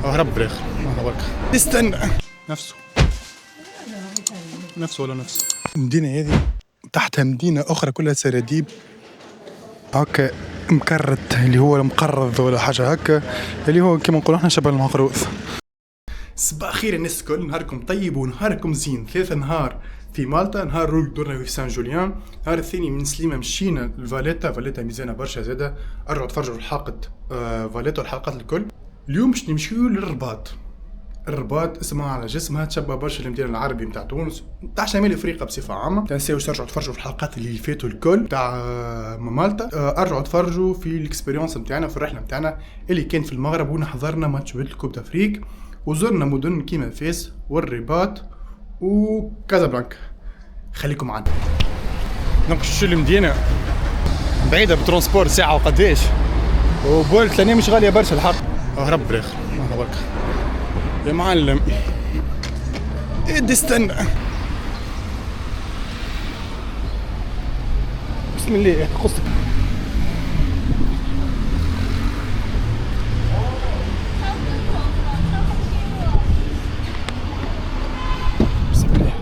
هرب بالاخر ما هو استنى نفسه ولا نفسه. المدينة هذه تحتها مدينة أخرى كلها سراديب هكا مكرت، اللي هو المقرض ولا حاجة هكا، اللي هو كما نقولوا احنا شبه المقروض. صباح خير الناس الكل، نهاركم طيب ونهاركم زين. ثلاثة نهار في مالطا، نهار روك دورنا في سان جوليان، نهار الثاني من سليمة مشينا لفاليتا ميزانة برشا زادة. ارجعوا تفرجوا الحلقة فاليتا والحلقات الكل. اليوم باش نمشيو للرباط اسمها على جسمها تشبه برشا المدينة العربي نتاع تونس نتاع شمال افريقيا بصفة عامة. تنساوش ترجعوا تفرجوا في الحلقات اللي فاتوا الكل نتاع مالطا. ارجعوا تفرجوا في الاكسبيريونس نتاعنا في الرحلة نتاعنا اللي كان في المغرب، ونحضرنا ماتش الكوب دافريك وزرنا مدن كيما فاس والرباط وكازابلانكا. خليكم معنا نمشيو المدينة بعيدة بترونسبور ساعة وقداش، وبولت لاني مش غالية برشا الحق. هرب بالاخر ما هو يا معلم. ادي استنى بسم الله قصك. بسم الله.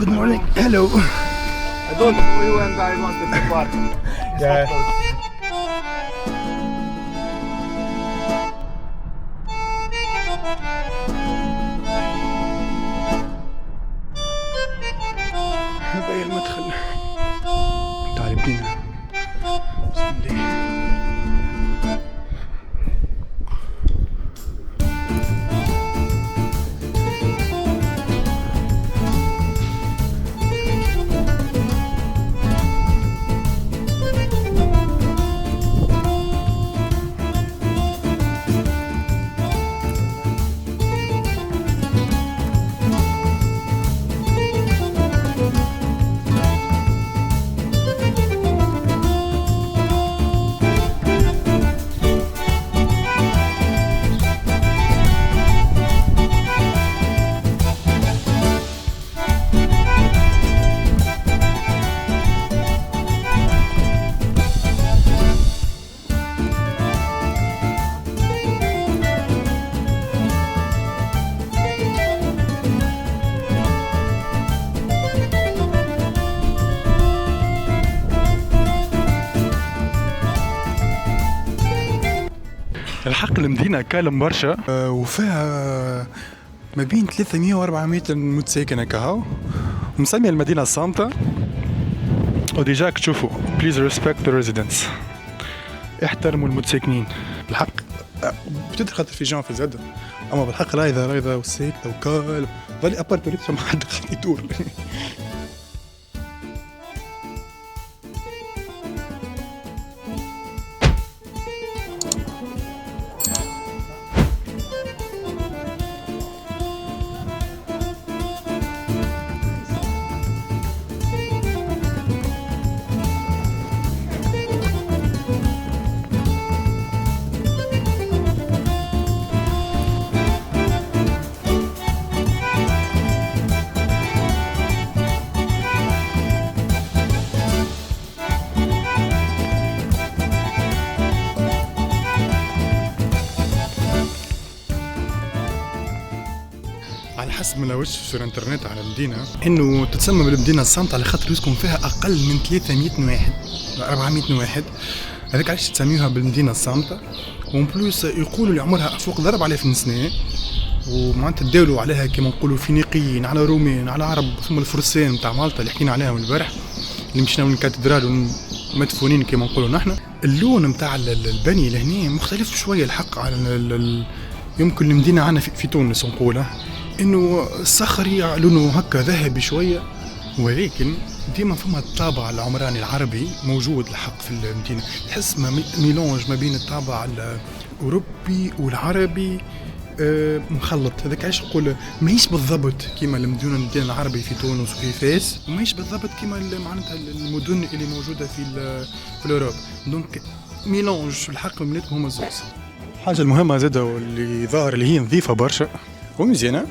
Good morning. Hello. I don't know you and I wanted to park. Yeah. هذا المدخل. تعال بينا. بسم الله. الحق المدينة كالم برشا، وفيها ما بين 300 و 400 متساكن هكاهو، ومسمية المدينة الصامتة. وديجاك تشوفوا please respect the residents، احترموا المتساكنين. الحق بتدري خاطر في جان في زادة، اما بالحق رايضة وساكتة وكالم ظلي ابار توريت ما حد خاطر يدور. على حسب ما لوش في الانترنت على المدينة انه تتسمى بالمدينة الصامتة على خاطر يسكن فيها اقل من 300 واحد 400 واحد، هذاك علاش تسميوها بالمدينة الصامتة. ومن بلوس يقولوا اللي عمرها فوق 4000 سنة، ومعناتها تداولوا عليها كما نقولوا فينيقيين على رومان على عرب، ثم الفرسان نتاع مالطا اللي حكينا عليهم البارح اللي مشينا من الكاتدرال ومدفونين كما نقولوا نحن. اللون نتاع البني لهنا مختلف شوية الحق على يمكن المدينة عنا في تونس نقوله انه الصخري لونه هكا ذهبي شويه، ولكن ديما فما الطابع العمراني العربي موجود الحق في المدينه. تحس ميلونج ما بين الطابع الاوروبي والعربي مخلط. هذاك علاش نقول ماهيش بالضبط كيما المدن العربي في تونس وفي فاس، وماهيش بالضبط كيما معناتها المدن اللي موجوده في اوروبا. دونك ميلونج الحق من بيناتهم هما الزوز. الحاجه المهمه زاده واللي ظاهر اللي هي نظيفه برشا ومزيانه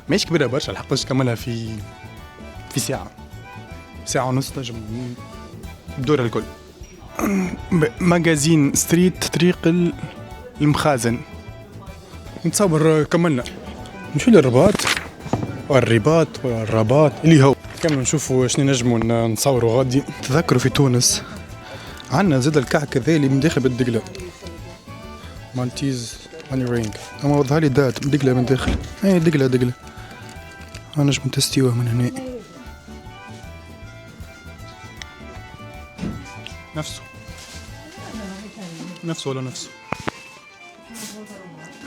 ماهيش كبيره برشا الحق، باش تكملها في ساعه ونص تنجم الدور الكل. ماجازين ستريت طريق المخازن. نتصور كملنا نمشي للرباط والرباط والرباط اللي هو كامل نشوفوا شنو نجموا نصوروا غادي. تذكروا في تونس عندنا زاد الكعك ذا اللي من داخل بالدقله مالتيز ماني رينج، اما وضح لي دات دقله من داخل. اي دقله انا نجم تستوى من هنا نفسه ولا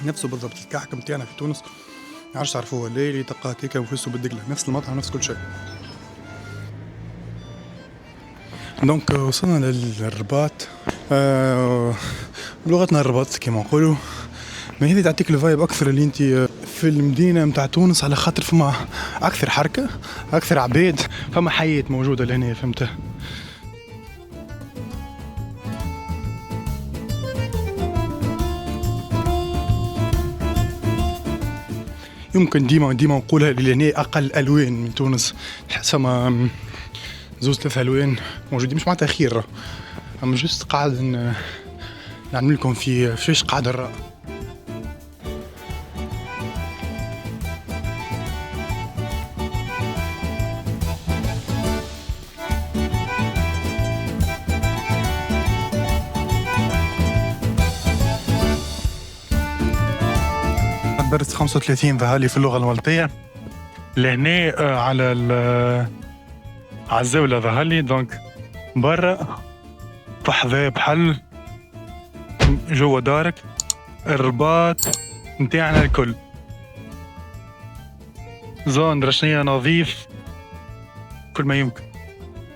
نفسه بالضبط. الكعك متاعنا في تونس معرفش تعرفوه ولا اللي تلقاه كيكه وفسه بالدقله، نفس المطعم نفس كل شيء. دونك وصلنا للرباط بلغتنا الرباط كما نقولوا. ما هذه تعطيك الفايب اكثر اللي انت في المدينه متاع تونس، على خاطر فما اكثر حركه اكثر عباد، فما حياه موجوده لهنا فهمت. يمكن ديما نقولها لهنا اقل الوان من تونس، فما زوز ثلاث الوان موجودين، مش معناتها خير، اما جست قاعد نعمل لكم في فيش قاعد الراء. درس 35 ذهالي في اللغة المالتية لهنا على الزاولة ذهالي. دونك برا فحذا بحل جوا دارك الرباط نتاعنا الكل زون رشنية نظيف كل ما يمكن.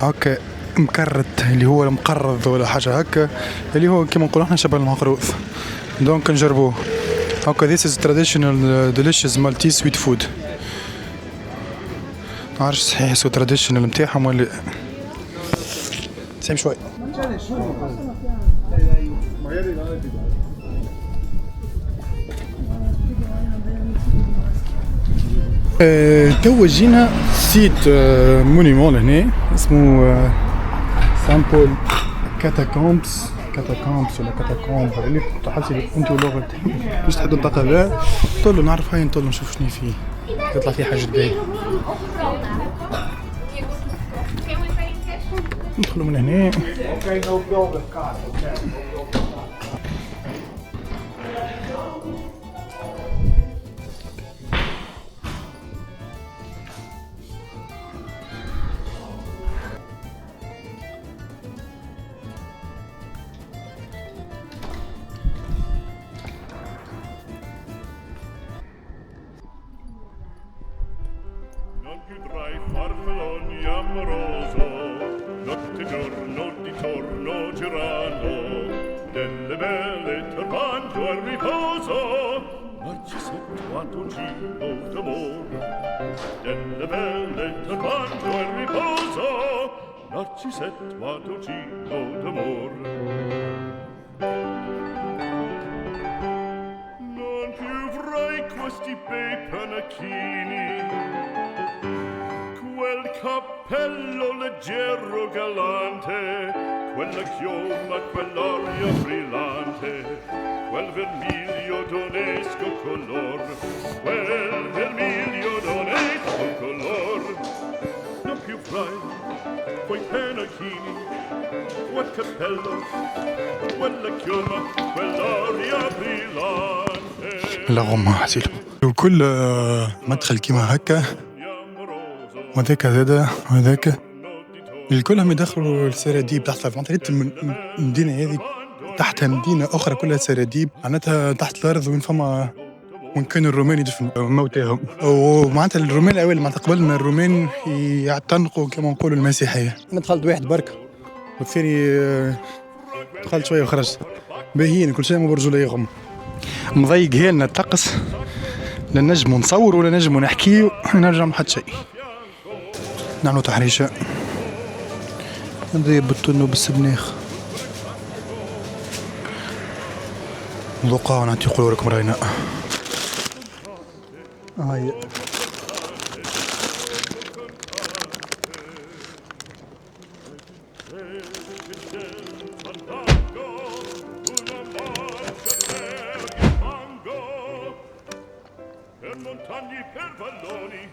هكا مكرت اللي هو المقرض ولا حاجة هكا اللي هو كما نقولوا احنا شبه المقروض. دونك نجربوه هكا. this is traditional delicious Maltese sweet food. معرفش صحيح سو traditional متاعهم ولا سيم شوي. توا جينا سيت مونيمون لهنا اسمه سامبول كاتاكومبس ولا كاتاكومب اللي تحسي انتو لغه باش تحدوا الطاقه بها. نطلوا نعرف هاي نطلوا نشوف شنو فيه، يطلع فيه حاجه باهيه. ندخلوا من هنا. Farfalloni amoroso, notte giorno di torno girano, delle belle turbando al riposo, Narcisetto a tuo giro d'amor. Delle belle turbando al riposo, Narcisetto a tuo giro d'amor. Non più avrai questi bei panacchini, quel cappello leggero galante, quella chioma, quell'aria brillante, quel vermiglio d'onesco color, quel vermiglio d'onesco color. Non più frai quei pennacchini, quel cappello, quella chioma, quell'aria brillante. اللهم حسيلو وكل مدخل كيما هكا وذاك زادا وذاك الكلهم يدخلوا السراديب تحت. معناتها المدينة هذه تحتها مدينة أخرى كلها سراديب، معناتها تحت الأرض وين فما وين كانوا الرومان يدفنوا موتاهم. ومعناتها الرومان الأول معناتها قبل ما الرومان يعتنقوا كما نقولوا المسيحية. أنا دخلت واحد بركة والثاني دخلت شوية وخرجت. باهيين كل شيء مو برجوليهم. مضيق هالنا الطقس، لا نجموا نصور ولا نجموا نحكي نرجع ما حد شيء. نعملوا تحريشة نضيب بالتونو بالسبناخ ذوقها ونعطي قلوركم راينا. هاي montagne per valloni.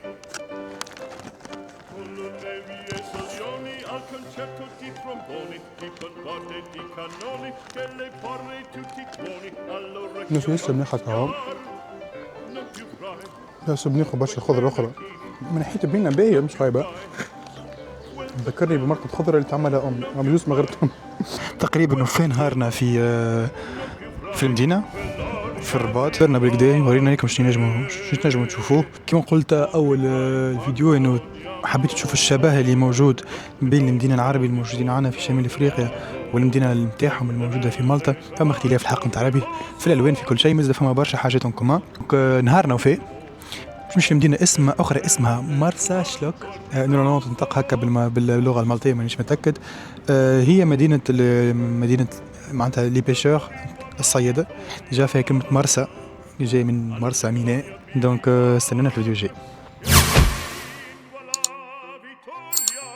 Con le nevi e salioni al concerto di tromboni, di bombardie di cannoni, delle porre tutti buoni, all'orecchio ناس لسه بناخد هوا non più frai. لسه بناخد برشا خضرة أخرى من ناحية بينا باهية مش خايبة. ذكرني بمركب خضرة اللي تعملها أمي ما بجوز ما غيرتهم. تقريبا وفين نهارنا في المدينة في الرباط درنا بالكدا ورينا لكم شنو نجموا تشوفوه. كما قلت أول فيديو إنه حبيت تشوف الشبه اللي موجود بين المدينة العربي الموجودين عنا في شمال أفريقيا والمدينة نتاعهم الموجودة في مالطا. فما اختلاف الحق نتاع العربي في الألوان في كل شيء، مازال فما برشا حاجات كومان. نهارنا وفيه مش مدينة اسمها أخرى اسمها مرسا شلوك، نورمالمون تنطق هكا باللغة المالطية مانيش متأكد. هي مدينة معناتها لي بيشور الصيادة، جا فيها كلمة مرسا جاي من مرسا ميناء. دونك استنونا في الفيديو الجاي. Voilà Vittoria.